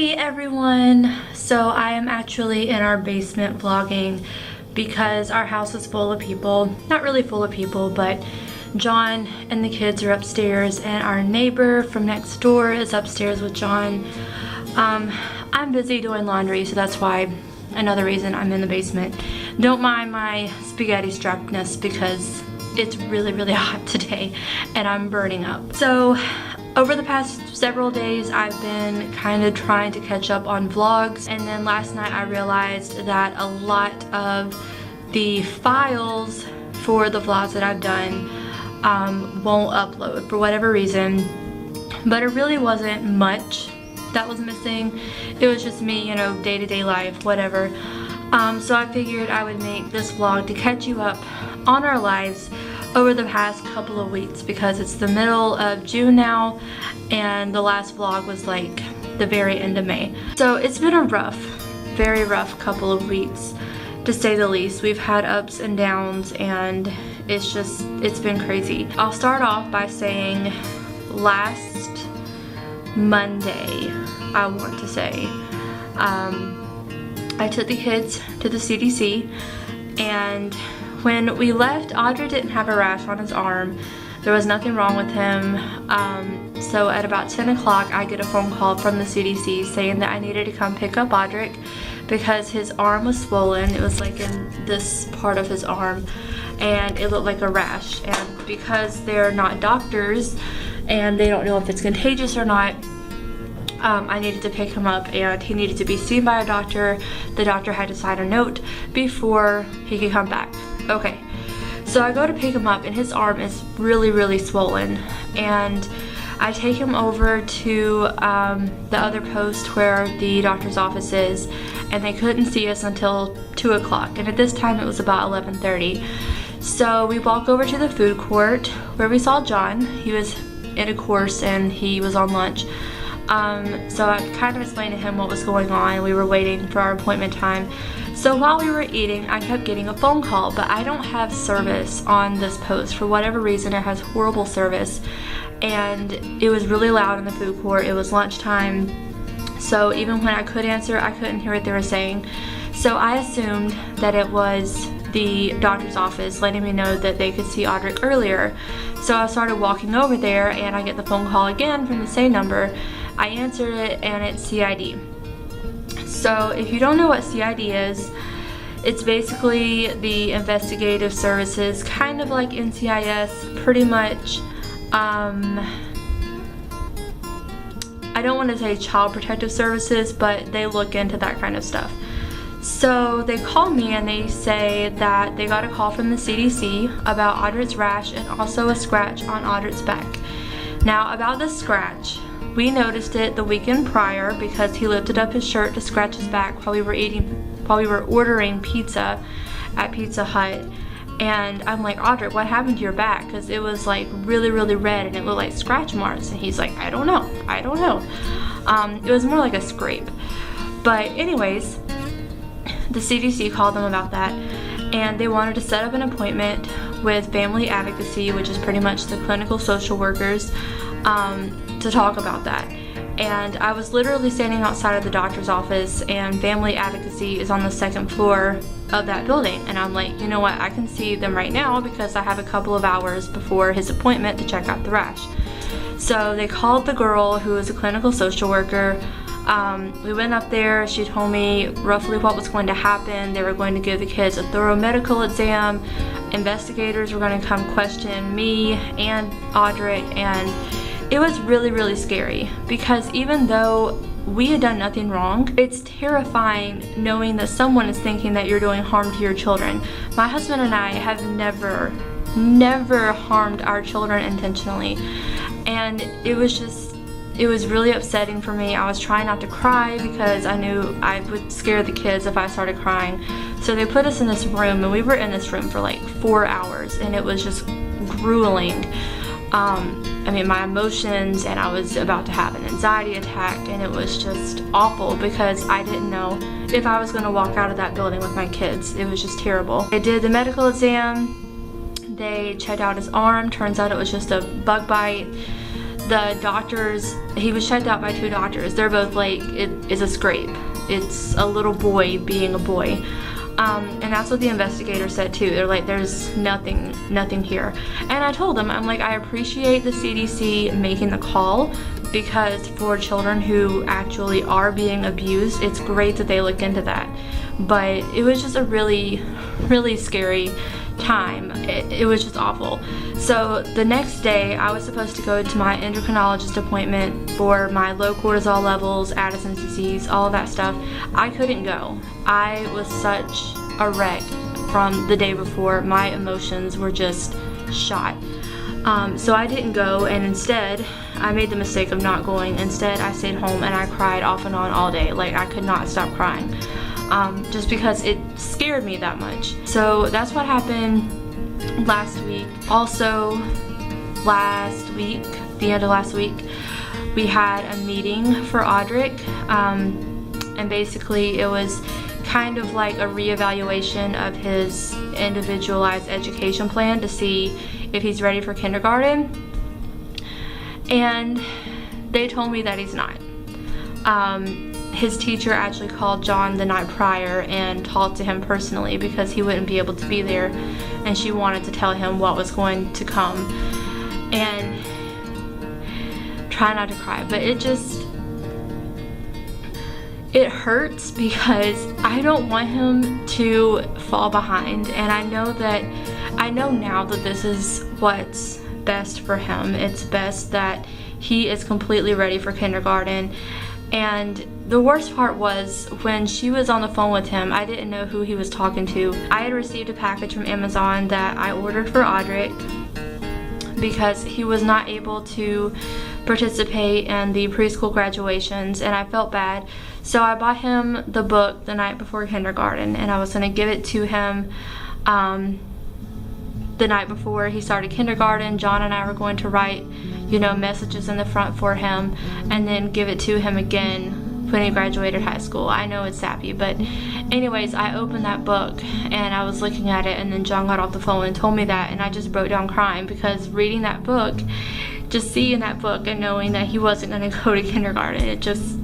Hey everyone! So I am actually in our basement vlogging because our house is full of people. Not really full of people, but John and the kids are upstairs and our neighbor from next door is upstairs with John. I'm busy doing laundry, so that's why another reason I'm in the basement. Don't mind my spaghetti strappedness because it's really hot today and I'm burning up. So over the past several days, I've been kind of trying to catch up on vlogs, and then last night I realized that a lot of the files for the vlogs that I've done won't upload for whatever reason, but it really wasn't much that was missing. It was just me, you know, day-to-day life, whatever. So I figured I would make this vlog to catch you up on our lives over the past couple of weeks because it's the middle of June now and the last vlog was like the very end of May. So it's been a rough, very rough couple of weeks to say the least. We've had ups and downs and it's been crazy. I'll start off by saying last Monday, I want to say, I took the kids to the CDC, and when we left, Audrey didn't have a rash on his arm. There was nothing wrong with him. So at about 10 o'clock, I get a phone call from the CDC saying that I needed to come pick up Audric because his arm was swollen. It was like in this part of his arm and it looked like a rash. And because they're not doctors and they don't know if it's contagious or not, I needed to pick him up and he needed to be seen by a doctor. The doctor had to sign a note before he could come back. Okay, so I go to pick him up and his arm is really swollen, and I take him over to the other post where the doctor's office is, and they couldn't see us until 2 o'clock, and at this time it was about 11:30. So we walk over to the food court where we saw John. He was in a course and he was on lunch. So I kind of explained to him what was going on. We were waiting for our appointment time. So while we were eating, I kept getting a phone call, but I don't have service on this post. For whatever reason, it has horrible service, and it was really loud in the food court. It was lunchtime, so even when I could answer, I couldn't hear what they were saying. So I assumed that it was the doctor's office letting me know that they could see Audric earlier. So I started walking over there, and I get the phone call again from the same number. I answered it, and it's CID. So if you don't know what CID is, it's basically the investigative services, kind of like NCIS, pretty much. I don't want to say child protective services, but they look into that kind of stuff. So they call me and they say that they got a call from the CDC about Audric's rash and also a scratch on Audric's back. Now about the scratch, we noticed it the weekend prior because he lifted up his shirt to scratch his back while we were ordering pizza at Pizza Hut. And I'm like, Audric, what happened to your back? Because it was like really red and it looked like scratch marks. And he's like, I don't know. It was more like a scrape. But anyways, the CDC called them about that, and they wanted to set up an appointment with Family Advocacy, which is pretty much the clinical social workers, to talk about that. And I was literally standing outside of the doctor's office, and Family Advocacy is on the second floor of that building, and I'm like, you know what, I can see them right now because I have a couple of hours before his appointment to check out the rash. So they called the girl who is a clinical social worker. We went up there. She told me roughly what was going to happen. They were going to give the kids a thorough medical exam. Investigators were going to come question me and Audric, and it was really scary because even though we had done nothing wrong, it's terrifying knowing that someone is thinking that you're doing harm to your children. My husband and I have never harmed our children intentionally, and it was really upsetting for me. I was trying not to cry because I knew I would scare the kids if I started crying. So they put us in this room, and we were in this room for like 4 hours, and it was just grueling. I mean, my emotions, and I was about to have an anxiety attack, and it was just awful because I didn't know if I was going to walk out of that building with my kids. It was just terrible. They did the medical exam. They checked out his arm. Turns out it was just a bug bite. The doctors, he was checked out by 2 doctors. They're both like, it is a scrape. It's a little boy being a boy. And that's what the investigator said too. They're like, there's nothing here. And I told them, I'm like, I appreciate the CDC making the call, because for children who actually are being abused, it's great that they looked into that. But it was just a really, really scary time. It was just awful. So the next day I was supposed to go to my endocrinologist appointment for my low cortisol levels, Addison's disease, all of that stuff. I couldn't go. I was such a wreck from the day before. My emotions were just shot. So I didn't go, and instead I made the mistake of not going. Instead I stayed home and I cried off and on all day. Like, I could not stop crying. Just because it scared me that much. So that's what happened last week. Also, last week, the end of last week, we had a meeting for Audric, and basically it was kind of like a reevaluation of his individualized education plan to see if he's ready for kindergarten, and they told me that he's not. His teacher actually called John the night prior and talked to him personally because he wouldn't be able to be there, and she wanted to tell him what was going to come. And try not to cry, but it hurts because I don't want him to fall behind, and I know now that this is what's best for him. It's best that he is completely ready for kindergarten. And the worst part was when she was on the phone with him, I didn't know who he was talking to. I had received a package from Amazon that I ordered for Audric because he was not able to participate in the preschool graduations, and I felt bad. So I bought him the book the night before kindergarten, and I was going to give it to him the night before he started kindergarten. John and I were going to write, messages in the front for him, and then give it to him again when he graduated high school. I know it's sappy, but anyways, I opened that book and I was looking at it, and then John got off the phone and told me that, and I just broke down crying because reading that book, just seeing that book and knowing that he wasn't going to go to kindergarten, it just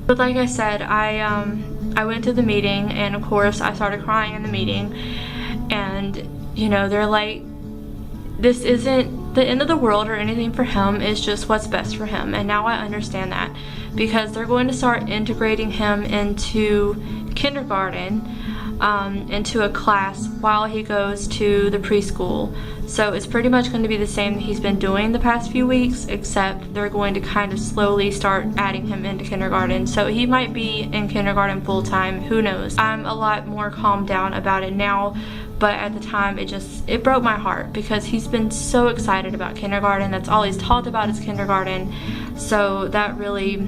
but like I said, I went to the meeting, and of course I started crying in the meeting, and they're like, this isn't the end of the world or anything for him, it's just what's best for him. And now I understand that, because they're going to start integrating him into kindergarten, into a class while he goes to the preschool. So it's pretty much going to be the same that he's been doing the past few weeks, except they're going to kind of slowly start adding him into kindergarten. So he might be in kindergarten full time, who knows. I'm a lot more calmed down about it now, but at the time it broke my heart because he's been so excited about kindergarten. That's all he's talked about is kindergarten. So that really,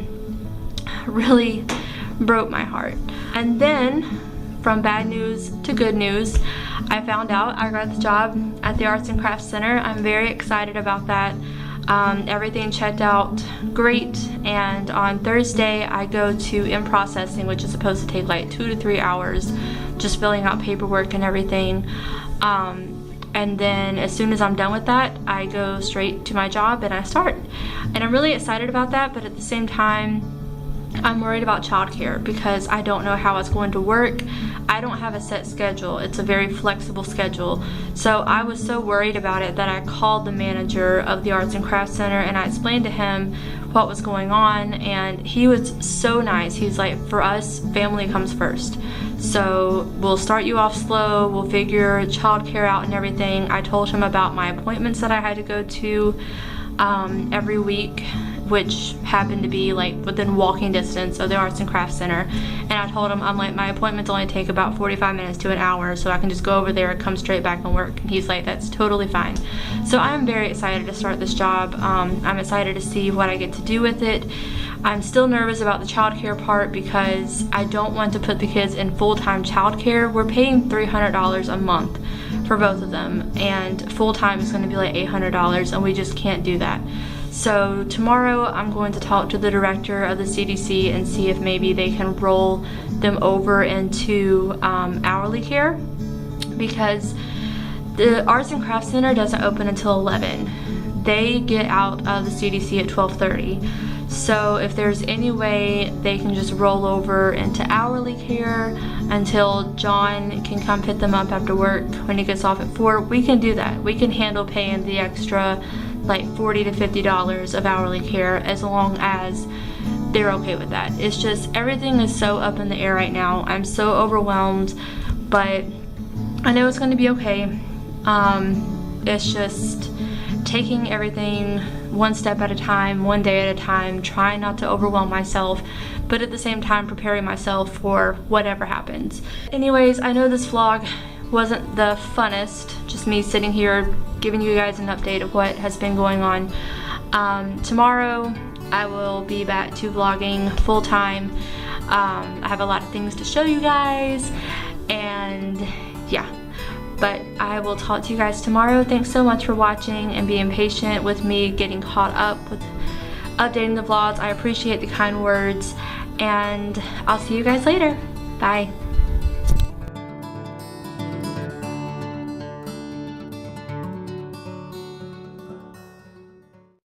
really broke my heart. And then from bad news to good news, I found out I got the job at the Arts and Crafts Center. I'm very excited about that. Everything checked out great, and on Thursday I go to in-processing, which is supposed to take like 2 to 3 hours, just filling out paperwork and everything. And then as soon as I'm done with that, I go straight to my job and I start. And I'm really excited about that, but at the same time, I'm worried about childcare because I don't know how it's going to work. I don't have a set schedule. It's a very flexible schedule. So I was so worried about it that I called the manager of the Arts and Crafts Center and I explained to him what was going on, and he was so nice. He's like, for us, family comes first. So we'll start you off slow, we'll figure childcare out and everything. I told him about my appointments that I had to go to every week, which happened to be like within walking distance of the Arts and Crafts Center. And I told him, I'm like, my appointments only take about 45 minutes to an hour, so I can just go over there and come straight back and work. And he's like, that's totally fine. So I'm very excited to start this job. I'm excited to see what I get to do with it. I'm still nervous about the childcare part because I don't want to put the kids in full-time childcare. We're paying $300 a month for both of them, and full-time is going to be like $800, and we just can't do that. So tomorrow I'm going to talk to the director of the CDC and see if maybe they can roll them over into hourly care, because the Arts and Crafts Center doesn't open until 11. they get out of the CDC at 12:30. So if there's any way they can just roll over into hourly care until John can come pick them up after work when he gets off at 4, we can do that. We can handle paying the extra like $40 to $50 of hourly care as long as they're okay with that. It's just everything is so up in the air right now. I'm so overwhelmed, but I know it's going to be okay. It's just taking everything one step at a time, one day at a time, trying not to overwhelm myself, but at the same time preparing myself for whatever happens. Anyways, I know this vlog wasn't the funnest, just me sitting here giving you guys an update of what has been going on. Tomorrow I will be back to vlogging full time. I have a lot of things to show you guys, and yeah. But I will talk to you guys tomorrow. Thanks so much for watching and being patient with me getting caught up with updating the vlogs. I appreciate the kind words, and I'll see you guys later. Bye.